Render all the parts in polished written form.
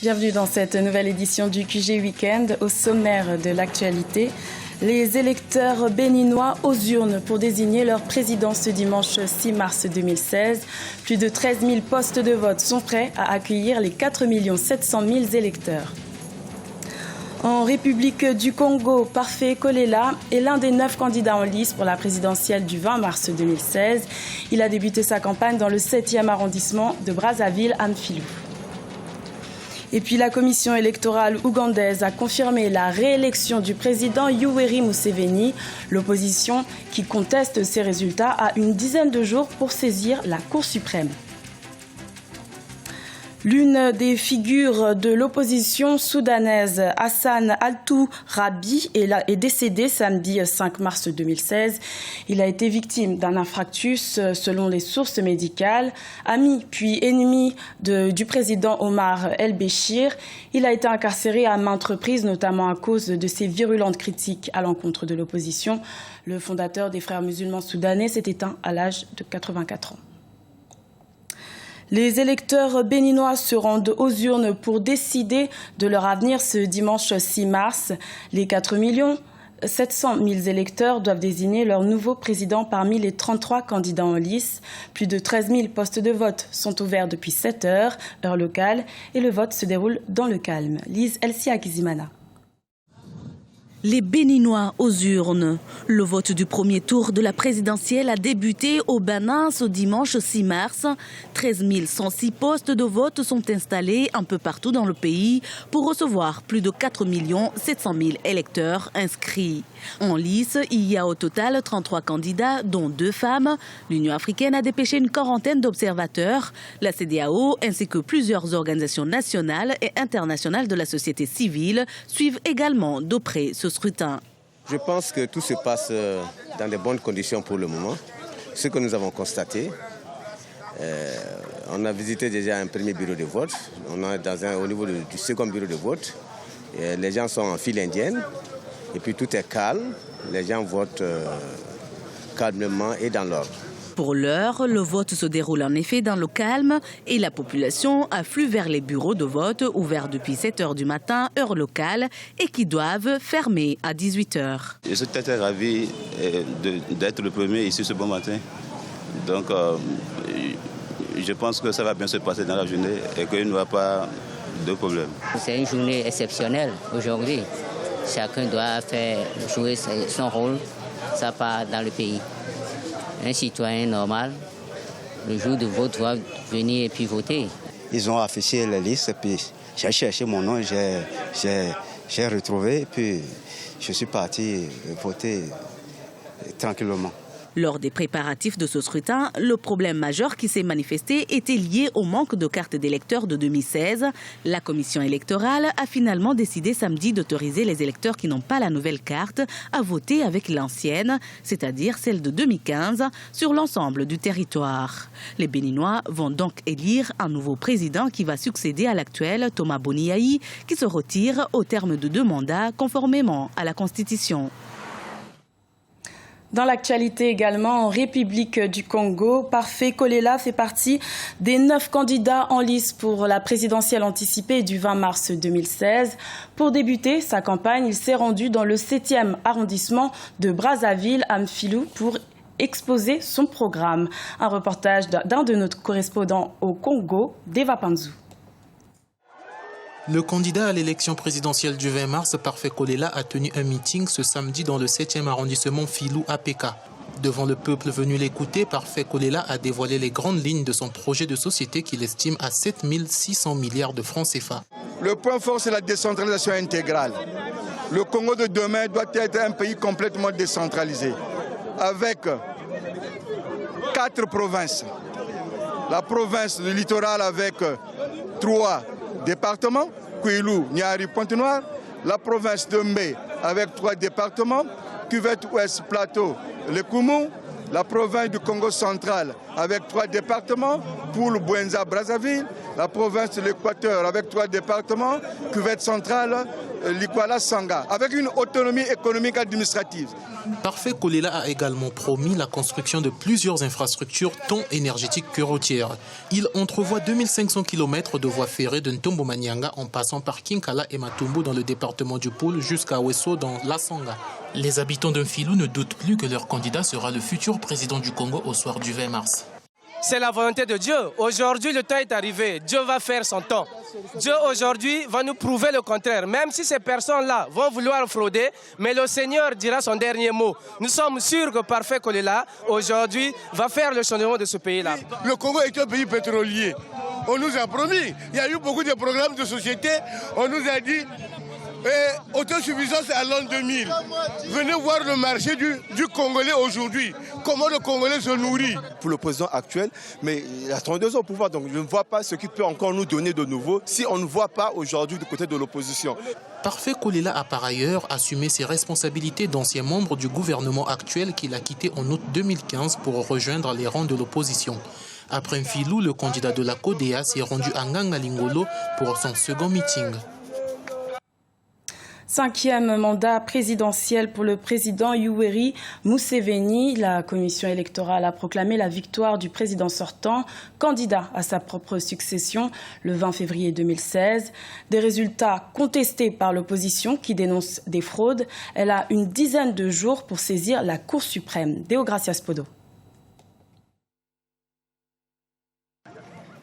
Bienvenue dans cette nouvelle édition du QG Weekend. Au sommaire de l'actualité, les électeurs béninois aux urnes pour désigner leur président ce dimanche 6 mars 2016. Plus de 13 000 postes de vote sont prêts à accueillir les 4 700 000 électeurs. En République du Congo, Parfait Kolela est l'un des 9 candidats en lice pour la présidentielle du 20 mars 2016. Il a débuté sa campagne dans le 7e arrondissement de Brazzaville-Amfilou. Et puis la commission électorale ougandaise a confirmé la réélection du président Yoweri Museveni. L'opposition qui conteste ces résultats a une dizaine de jours pour saisir la Cour suprême. L'une des figures de l'opposition soudanaise, Hassan Al-Tourabi, est décédé samedi 5 mars 2016. Il a été victime d'un infarctus selon les sources médicales. Ami puis ennemi du président Omar El-Béchir, il a été incarcéré à maintes reprises, notamment à cause de ses virulentes critiques à l'encontre de l'opposition. Le fondateur des Frères musulmans soudanais s'est éteint à l'âge de 84 ans. Les électeurs béninois se rendent aux urnes pour décider de leur avenir ce dimanche 6 mars. Les 4 700 000 électeurs doivent désigner leur nouveau président parmi les 33 candidats en lice. Plus de 13 000 postes de vote sont ouverts depuis 7 heures, heure locale, et le vote se déroule dans le calme. Lise Elsia Kizimana. Les Béninois aux urnes. Le vote du premier tour de la présidentielle a débuté au Bénin ce dimanche 6 mars. 13 106 postes de vote sont installés un peu partout dans le pays pour recevoir plus de 4 700 000 électeurs inscrits. En lice, il y a au total 33 candidats, dont 2 femmes. L'Union africaine a dépêché une quarantaine d'observateurs. La CEDEAO ainsi que plusieurs organisations nationales et internationales de la société civile suivent également de près ce scrutin. Je pense que tout se passe dans de bonnes conditions pour le moment. Ce que nous avons constaté, on a visité déjà un premier bureau de vote. On est au niveau du second bureau de vote. Et les gens sont en file indienne. Et puis tout est calme. Les gens votent calmement et dans l'ordre. Pour l'heure, le vote se déroule en effet dans le calme et la population afflue vers les bureaux de vote ouverts depuis 7 h du matin, heure locale, et qui doivent fermer à 18 h. Je suis très ravi d'être le premier ici ce bon matin. Donc, je pense que ça va bien se passer dans la journée et qu'il n'y aura pas de problème. C'est une journée exceptionnelle aujourd'hui. Chacun doit jouer son rôle, sa part dans le pays. Un citoyen normal, le jour de vote, doit venir et puis voter. Ils ont affiché la liste, et puis j'ai cherché mon nom, j'ai retrouvé, puis je suis parti voter tranquillement. Lors des préparatifs de ce scrutin, le problème majeur qui s'est manifesté était lié au manque de cartes d'électeurs de 2016. La commission électorale a finalement décidé samedi d'autoriser les électeurs qui n'ont pas la nouvelle carte à voter avec l'ancienne, c'est-à-dire celle de 2015, sur l'ensemble du territoire. Les Béninois vont donc élire un nouveau président qui va succéder à l'actuel Thomas Boniaï, qui se retire au terme de 2 mandats conformément à la Constitution. Dans l'actualité également, en République du Congo, Parfait Kolela fait partie des 9 candidats en lice pour la présidentielle anticipée du 20 mars 2016. Pour débuter sa campagne, il s'est rendu dans le 7e arrondissement de Brazzaville-Amfilou pour exposer son programme. Un reportage d'un de nos correspondants au Congo, Deva Panzou. Le candidat à l'élection présidentielle du 20 mars, Parfait Kolela, a tenu un meeting ce samedi dans le 7e arrondissement Filou APK. Devant le peuple venu l'écouter, Parfait Kolela a dévoilé les grandes lignes de son projet de société qu'il estime à 7 600 milliards de francs CFA. Le point fort, c'est la décentralisation intégrale. Le Congo de demain doit être un pays complètement décentralisé, avec 4 provinces. La province du littoral avec 3 départements, Kouilou, Niari, Pointe-Noire, la province de Mbé avec 3 départements, Cuvette Ouest, Plateau, le Koumou, la province du Congo central avec 3 départements, pour le Bouenza-Brazzaville, la province de l'Équateur avec 3 départements, cuvette centrale, Likwala-Sanga, avec une autonomie économique administrative. Parfait Kolela a également promis la construction de plusieurs infrastructures tant énergétiques que routières. Il entrevoit 2500 km de voies ferrées de Ntombo-Manyanga en passant par Kinkala et Matumbo dans le département du Pôle jusqu'à Wesso dans la Sanga. Les habitants d'un filou ne doutent plus que leur candidat sera le futur président du Congo au soir du 20 mars. C'est la volonté de Dieu. Aujourd'hui, le temps est arrivé. Dieu va faire son temps. Dieu aujourd'hui va nous prouver le contraire. Même si ces personnes-là vont vouloir frauder, mais le Seigneur dira son dernier mot. Nous sommes sûrs que Parfait Kolela, aujourd'hui, va faire le changement de ce pays-là. Le Congo est un pays pétrolier. On nous a promis. Il y a eu beaucoup de programmes de société. On nous a dit... autosuffisance à l'an 2000. Venez voir le marché du Congolais aujourd'hui. Comment le Congolais se nourrit. Pour le président actuel, mais il a 32 ans au pouvoir, donc je ne vois pas ce qu'il peut encore nous donner de nouveau si on ne voit pas aujourd'hui du côté de l'opposition. Parfait Kolela a par ailleurs assumé ses responsabilités d'ancien membre du gouvernement actuel qu'il a quitté en août 2015 pour rejoindre les rangs de l'opposition. Après Mfilou, le candidat de la CODEA s'est rendu à Ngangalingolo pour son second meeting. 5e mandat présidentiel pour le président Yoweri Museveni. La commission électorale a proclamé la victoire du président sortant, candidat à sa propre succession le 20 février 2016. Des résultats contestés par l'opposition qui dénonce des fraudes. Elle a une dizaine de jours pour saisir la Cour suprême. Deogracias Podo.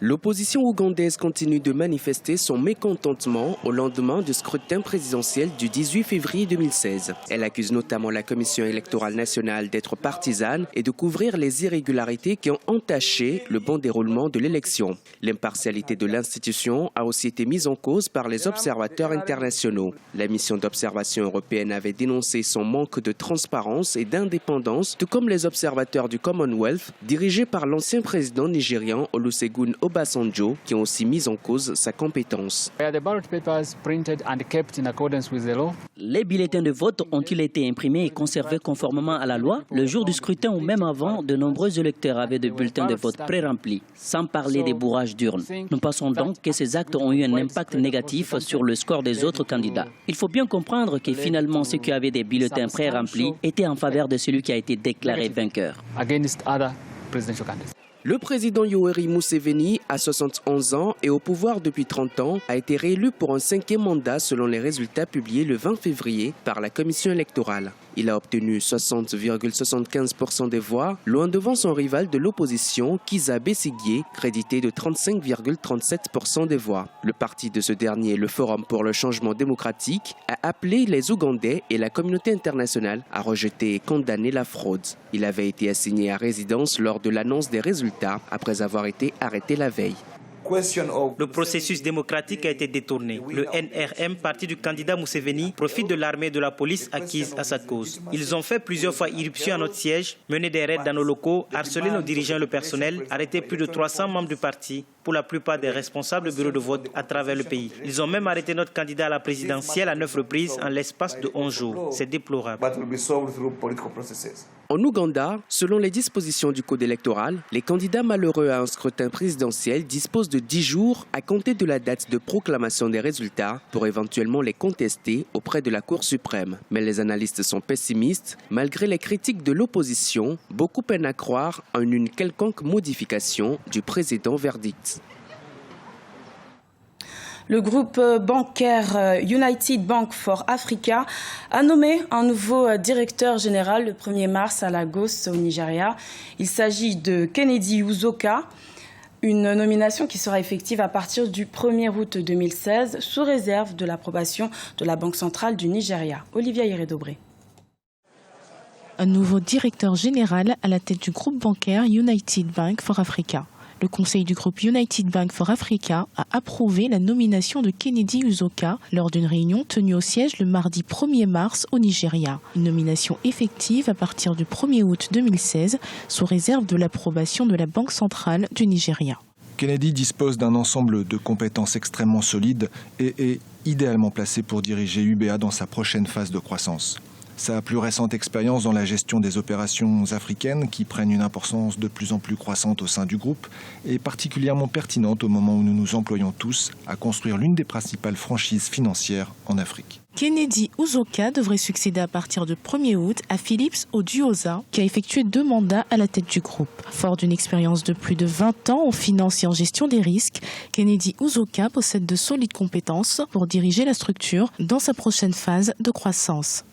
L'opposition ougandaise continue de manifester son mécontentement au lendemain du scrutin présidentiel du 18 février 2016. Elle accuse notamment la Commission électorale nationale d'être partisane et de couvrir les irrégularités qui ont entaché le bon déroulement de l'élection. L'impartialité de l'institution a aussi été mise en cause par les observateurs internationaux. La mission d'observation européenne avait dénoncé son manque de transparence et d'indépendance, tout comme les observateurs du Commonwealth, dirigés par l'ancien président nigérian Olusegun Obasanjo, qui ont aussi mis en cause sa compétence. Les bulletins de vote ont-ils été imprimés et conservés conformément à la loi? Le jour du scrutin ou même avant, de nombreux électeurs avaient des bulletins de vote pré-remplis, sans parler des bourrages d'urnes. Nous pensons donc que ces actes ont eu un impact négatif sur le score des autres candidats. Il faut bien comprendre que finalement ceux qui avaient des bulletins pré-remplis étaient en faveur de celui qui a été déclaré vainqueur. Le président Yoweri Museveni, à 71 ans et au pouvoir depuis 30 ans, a été réélu pour un 5e mandat selon les résultats publiés le 20 février par la commission électorale. Il a obtenu 60,75% des voix, loin devant son rival de l'opposition, Kizza Besigye, crédité de 35,37% des voix. Le parti de ce dernier, le Forum pour le changement démocratique, a appelé les Ougandais et la communauté internationale à rejeter et condamner la fraude. Il avait été assigné à résidence lors de l'annonce des résultats, après avoir été arrêté la veille. Le processus démocratique a été détourné. Le NRM, parti du candidat Museveni, profite de l'armée et de la police acquise à sa cause. Ils ont fait plusieurs fois irruption à notre siège, mené des raids dans nos locaux, harcelé nos dirigeants et le personnel, arrêté plus de 300 membres du parti, pour la plupart des responsables bureaux de vote à travers le pays. Ils ont même arrêté notre candidat à la présidentielle à 9 reprises en l'espace de 11 jours. C'est déplorable. En Ouganda, selon les dispositions du code électoral, les candidats malheureux à un scrutin présidentiel disposent de 10 jours à compter de la date de proclamation des résultats pour éventuellement les contester auprès de la Cour suprême. Mais les analystes sont pessimistes. Malgré les critiques de l'opposition, beaucoup peinent à croire en une quelconque modification du précédent verdict. Le groupe bancaire United Bank for Africa a nommé un nouveau directeur général le 1er mars à Lagos, au Nigeria. Il s'agit de Kennedy Uzoka, une nomination qui sera effective à partir du 1er août 2016, sous réserve de l'approbation de la Banque centrale du Nigeria. Olivia Iredobré. Un nouveau directeur général à la tête du groupe bancaire United Bank for Africa. Le conseil du groupe United Bank for Africa a approuvé la nomination de Kennedy Uzoka lors d'une réunion tenue au siège le mardi 1er mars au Nigeria. Une nomination effective à partir du 1er août 2016 sous réserve de l'approbation de la Banque centrale du Nigeria. Kennedy dispose d'un ensemble de compétences extrêmement solides et est idéalement placé pour diriger UBA dans sa prochaine phase de croissance. Sa plus récente expérience dans la gestion des opérations africaines, qui prennent une importance de plus en plus croissante au sein du groupe, est particulièrement pertinente au moment où nous nous employons tous à construire l'une des principales franchises financières en Afrique. Kennedy Uzoka devrait succéder à partir du 1er août à Philips Odiosa, qui a effectué 2 mandats à la tête du groupe. Fort d'une expérience de plus de 20 ans en finance et en gestion des risques, Kennedy Uzoka possède de solides compétences pour diriger la structure dans sa prochaine phase de croissance.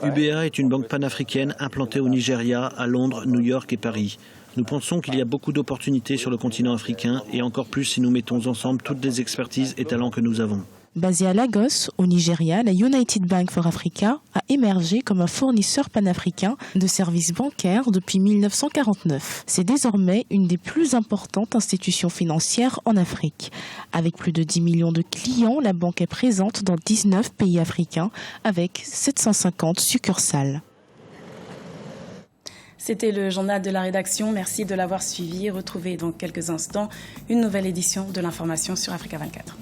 UBA est une banque panafricaine implantée au Nigeria, à Londres, New York et Paris. Nous pensons qu'il y a beaucoup d'opportunités sur le continent africain et encore plus si nous mettons ensemble toutes les expertises et talents que nous avons. Basée à Lagos, au Nigeria, la United Bank for Africa a émergé comme un fournisseur panafricain de services bancaires depuis 1949. C'est désormais une des plus importantes institutions financières en Afrique. Avec plus de 10 millions de clients, la banque est présente dans 19 pays africains avec 750 succursales. C'était le journal de la rédaction. Merci de l'avoir suivi. Retrouvez dans quelques instants une nouvelle édition de l'information sur Africa 24.